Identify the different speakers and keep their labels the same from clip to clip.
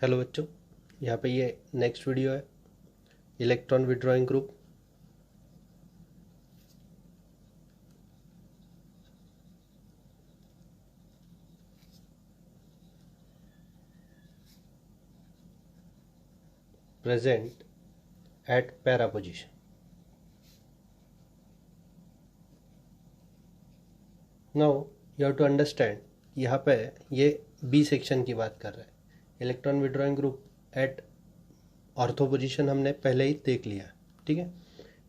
Speaker 1: Hello बच्चों, यहाँ पे ये नेक्स्ट वीडियो है electron withdrawing group. Present at para position. Now you have to understand, यहाँ पे ये बी सेक्शन की बात कर रहा है। Electron withdrawing group at ortho position हमने पहले ही देख लिया, ठीक है।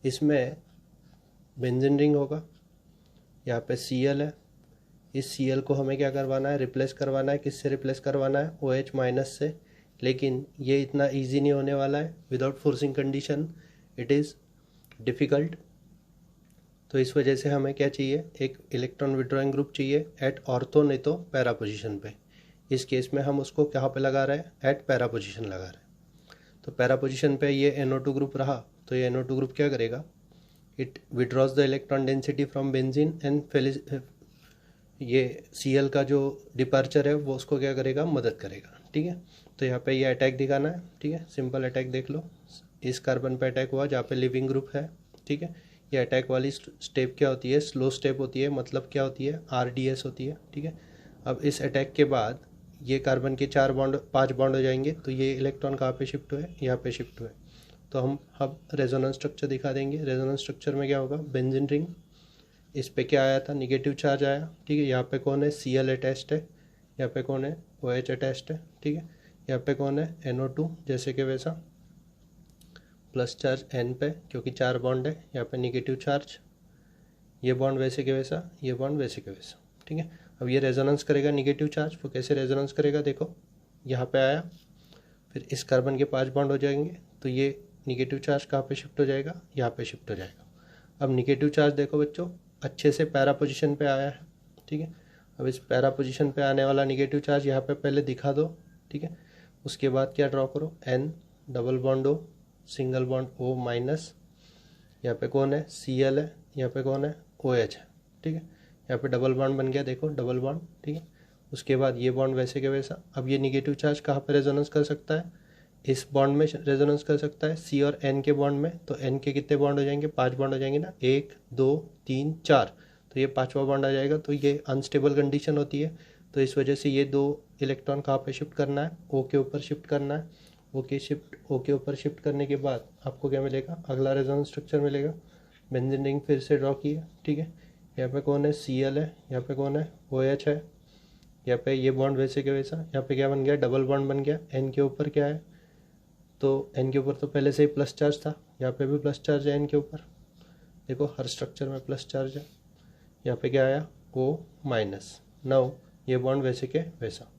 Speaker 1: इसमें बेंजीन रिंग होगा, यहाँ पे Cl है। इस Cl को हमें क्या करवाना है, रिप्लेस करवाना है। किससे रिप्लेस करवाना है? OH माइनस से। लेकिन ये इतना इजी नहीं होने वाला है, without forcing condition it is difficult. तो इस वजह से हमें क्या चाहिए, एक इलेक्ट्रॉन विड्रॉइंग ग्रुप चाहिए एट ऑर्थो, नहीं तो पैरा पोजीशन पे। इस केस में हम उसको कहाँ पे लगा रहे हैं? एट पैरा पोजीशन लगा रहे हैं। तो पैरा पोजीशन पे ये NO2 ग्रुप रहा, तो ये NO2 ग्रुप क्या करेगा? It withdraws the electron density from benzene and ये Cl का जो डिपार्चर है वो उसको क्या करेगा? मदद करेगा, ठीक है। तो यहाँ पे ये अटैक दिखाना है, ठीक है। सिंपल अटैक देख लो, इस कार्बन पे अटैक हुआ जहाँ पे लिविंग ग्रुप है, ठीक है। ये अटैक वाली स्टेप क्या होती है? स्लो स्टेप होती है, मतलब क्या होती है? RDS होती है, ठीक है। अब इस अटैक के बाद ये कार्बन के 5 बॉन्ड हो जाएंगे, तो ये इलेक्ट्रॉन कहाँ पे शिफ्ट हुए? यहाँ पे शिफ्ट हुए। तो हम अब रेजोनेंस स्ट्रक्चर दिखा देंगे। रेजोनेंस स्ट्रक्चर में क्या होगा? बेंजीन रिंग, इस पे क्या आया था? निगेटिव चार्ज आया, ठीक है। यहाँ पे कौन है? Cl अटैच्ड है। यहाँ पे कौन है? OH अटैच्ड है, ठीक है। यहाँ पे कौन है? NO2 जैसे कि वैसा, प्लस चार्ज N पे क्योंकि 4 बॉन्ड है। यहाँ पे निगेटिव चार्ज, ये बॉन्ड वैसे के वैसा, ये बॉन्ड वैसे के वैसा, ठीक है। अब ये रेजोनेंस करेगा निगेटिव चार्ज, वो कैसे रेजोनेंस करेगा? देखो, यहाँ पे आया, फिर इस कार्बन के 5 बॉन्ड हो जाएंगे, तो ये निगेटिव चार्ज कहाँ पे शिफ्ट हो जाएगा? यहाँ पे शिफ्ट हो जाएगा। अब निगेटिव चार्ज देखो बच्चों, अच्छे से पैरा पोजीशन पे आया है, ठीक है। अब इस पैरा पोजीशन पे आने वाला निगेटिव चार्ज यहाँ पे पहले दिखा दो, ठीक है। उसके बाद क्या ड्रॉ करो? N, double bond O, single bond O minus. यहाँ पे कौन है? Cl है। यहाँ पे कौन है? OH है, ठीक है। यहाँ पे डबल बॉन्ड बन गया, देखो डबल बॉन्ड, ठीक है। उसके बाद ये बॉन्ड वैसे के वैसा। अब ये निगेटिव चार्ज कहाँ पे रेजोनेंस कर सकता है? इस बॉन्ड में रेजोनेंस कर सकता है, C और N के बॉन्ड में। तो N के कितने बॉन्ड हो जाएंगे? 5 बॉन्ड हो जाएंगे ना, 1 2 3 4। तो ये 5वां बॉन्ड आ जाएगा, तो ये अनस्टेबल कंडीशन होती है। तो इस वजह से ये 2 इलेक्ट्रॉन कहाँ पे शिफ्ट करना है? O के ऊपर शिफ्ट करना है। O के ऊपर शिफ्ट करने के बाद आपको क्या मिलेगा? अगला रेजोनेंस स्ट्रक्चर मिलेगा। बेंजीन रिंग फिर से ड्रॉ किए, ठीक है। यहाँ पे कौन है? Cl है। यहाँ पे कौन है? OH है। यहाँ पे ये बॉन्ड वैसे के वैसा। यहाँ पे क्या बन गया? डबल बॉन्ड बन गया। N के ऊपर क्या है? तो N के ऊपर तो पहले से ही प्लस चार्ज था, यहाँ पे भी प्लस चार्ज है N के ऊपर। देखो हर स्ट्रक्चर में प्लस चार्ज है। यहाँ पे क्या आया? O minus. नाउ ये बॉन्ड वैसे के वैसा।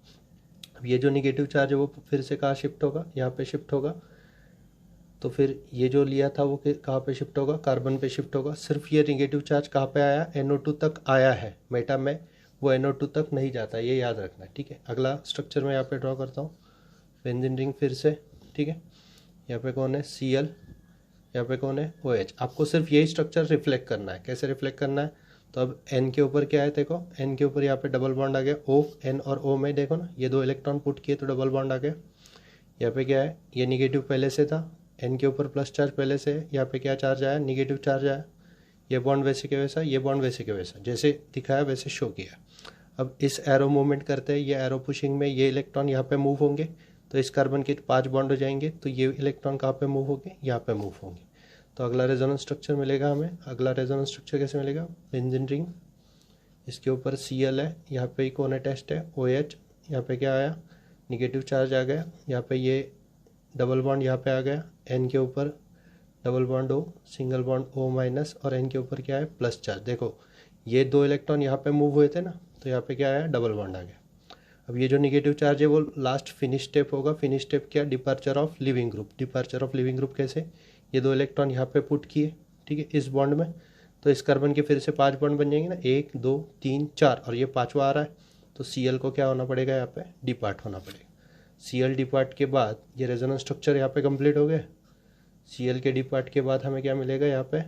Speaker 1: अब ये जो निगेटिव चार्ज है वो फिर से कहाँ शिफ्ट होगा? यहाँ पे शिफ्ट होगा। तो फिर ये जो लिया था वो कहाँ पे शिफ्ट होगा? कार्बन पे शिफ्ट होगा। सिर्फ ये निगेटिव चार्ज कहाँ पे आया? NO2 तक आया है मेटा में, वो NO2 तक नहीं जाता, ये याद रखना है, ठीक है। अगला स्ट्रक्चर मैं यहाँ पे ड्रॉ करता हूँ। बेंजीन रिंग फिर से, ठीक है। यहाँ पे कौन है? Cl। यहाँ पे कौन है? OH। आपको सिर्फ यही स्ट्रक्चर रिफ्लेक्ट करना है। कैसे रिफ्लेक्ट करना है? तो अब N के ऊपर क्या है? देखो N के ऊपर यहाँ पे डबल बॉन्ड आ गया। O, N और O में देखो ना, ये 2 इलेक्ट्रॉन पुट किए तो डबल बॉन्ड आ गया। यहाँ पे क्या है? ये निगेटिव पहले से था, N के ऊपर प्लस चार्ज पहले से है। यहाँ पे क्या चार्ज आया? निगेटिव चार्ज आया। ये बॉन्ड वैसे के वैसा, ये बॉन्ड वैसे के वैसा, जैसे दिखाया वैसे शो किया। अब इस एरो मूवमेंट करते हैं, ये एरो पुशिंग में ये इलेक्ट्रॉन यहाँ पे मूव होंगे, तो इस कार्बन के 5 बॉन्ड हो जाएंगे, तो ये इलेक्ट्रॉन कहाँ पे मूव होंगे? यहाँ पे मूव होंगे। तो अगला रेजोनेंस स्ट्रक्चर मिलेगा हमें। अगला रेजोनेंस स्ट्रक्चर कैसे मिलेगा? बेंजीन रिंग, इसके ऊपर Cl है। यहाँ पे ही कौन अटैच्ड है? OH। यहाँ पे क्या आया? निगेटिव चार्ज आ गया। यहाँ पे ये डबल बॉन्ड यहाँ पे आ गया। N के ऊपर double bond O, single bond O minus, और N के ऊपर क्या है? Plus charge. देखो ये 2 इलेक्ट्रॉन यहाँ पे मूव हुए थे ना, तो यहाँ पे क्या आया? डबल बॉन्ड आ गया। अब ये जो निगेटिव चार्ज है वो लास्ट फिनिश स्टेप होगा। फिनिश स्टेप क्या? Departure of leaving group. Departure of leaving group कैसे? ये 2 इलेक्ट्रॉन यहाँ पे पुट किए, ठीक है, इस बॉन्ड में, तो इस कार्बन के फिर से 5 बॉन्ड बन जाएंगे ना, 1 2 3 4, और ये 5वां आ रहा है, तो Cl को क्या होना पड़ेगा? यहाँ पे डिपार्ट होना पड़ेगा। Cl डिपार्ट के बाद ये रेजोनेंस स्ट्रक्चर यहाँ पे कंप्लीट हो गए। Cl के डिपार्ट के बाद हमें क्या मिलेगा? यहाँ पे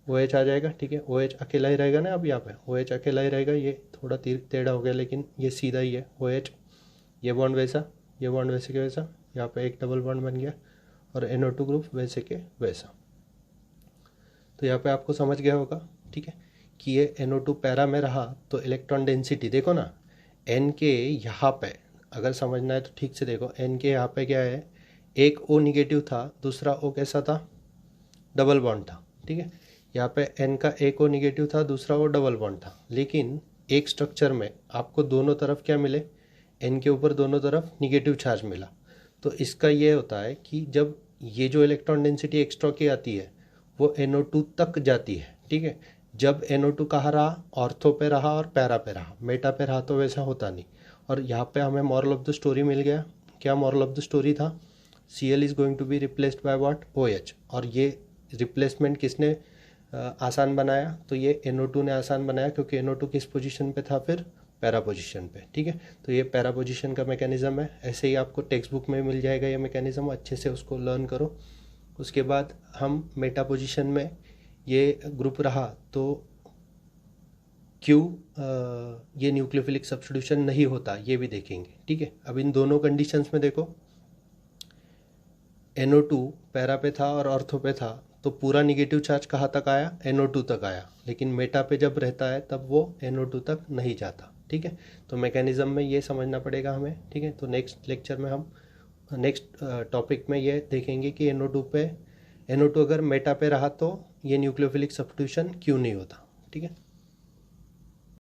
Speaker 1: OH आ जाएगा, ठीक है। OH अकेला ही रहेगा ना, अब यहाँ पे OH अकेला ही रहेगा। ये थोड़ा टेढ़ा हो गया, लेकिन ये सीधा ही है OH। ये बॉन्ड वैसा, ये बॉन्ड वैसे के वैसा, यहाँ पे एक डबल बॉन्ड बन गया, और NO2 ग्रुप वैसे के वैसा। तो यहाँ पे आपको समझ गया होगा, ठीक है, कि ये NO2 पैरा में रहा तो इलेक्ट्रॉन डेंसिटी देखो ना, N के यहाँ पे अगर समझना है तो ठीक से देखो, N के यहाँ पे क्या है, एक O निगेटिव था, दूसरा O कैसा था, डबल बॉन्ड था, ठीक है। यहाँ पे N का एक O निगेटिव था, दूसरा O डबल बॉन्ड था, लेकिन एक स्ट्रक्चर में आपको दोनों तरफ क्या मिले, N के ऊपर दोनों तरफ निगेटिव चार्ज मिला। तो इसका ये होता है कि जब ये जो इलेक्ट्रॉन डेंसिटी एक्स्ट्रा की आती है वो NO2 तक जाती है, ठीक है। जब NO2 कहाँ रहा, ऑर्थो पे रहा और पैरा पे रहा, मेटा पे रहा तो वैसा होता नहीं। और यहाँ पे हमें मॉरल ऑफ द स्टोरी मिल गया। क्या मॉरल ऑफ द स्टोरी था, Cl is going to be replaced by what, OH। और ये रिप्लेसमेंट किसने आसान बनाया, तो ये NO2 ने आसान बनाया, क्योंकि NO2 किस पोजीशन पे था, फिर पैरा पोजीशन पे, ठीक है। तो ये पैरा पोजीशन का मैकेनिज्म है, ऐसे ही आपको टेक्स्ट बुक में मिल जाएगा ये मैकेनिज्म, अच्छे से उसको लर्न करो। उसके बाद हम मेटा पोजीशन में ये ग्रुप रहा तो क्यों ये न्यूक्लियोफिलिक सब्स्टिट्यूशन नहीं होता ये भी देखेंगे, ठीक है। अब इन दोनों कंडीशंस में देखो, NO2 पैरा पे था और ऑर्थो पे था, तो पूरा निगेटिव चार्ज कहाँ तक आया, NO2 तक आया, लेकिन मेटा पे जब रहता है तब वो NO2 तक नहीं जाता, ठीक है। तो मैकेनिज्म में ये समझना पड़ेगा हमें, ठीक है। तो नेक्स्ट लेक्चर में हम नेक्स्ट टॉपिक में ये देखेंगे कि NO2 अगर मेटा पे रहा तो ये न्यूक्लियोफिलिक सब्स्टिट्यूशन क्यों नहीं होता, ठीक है।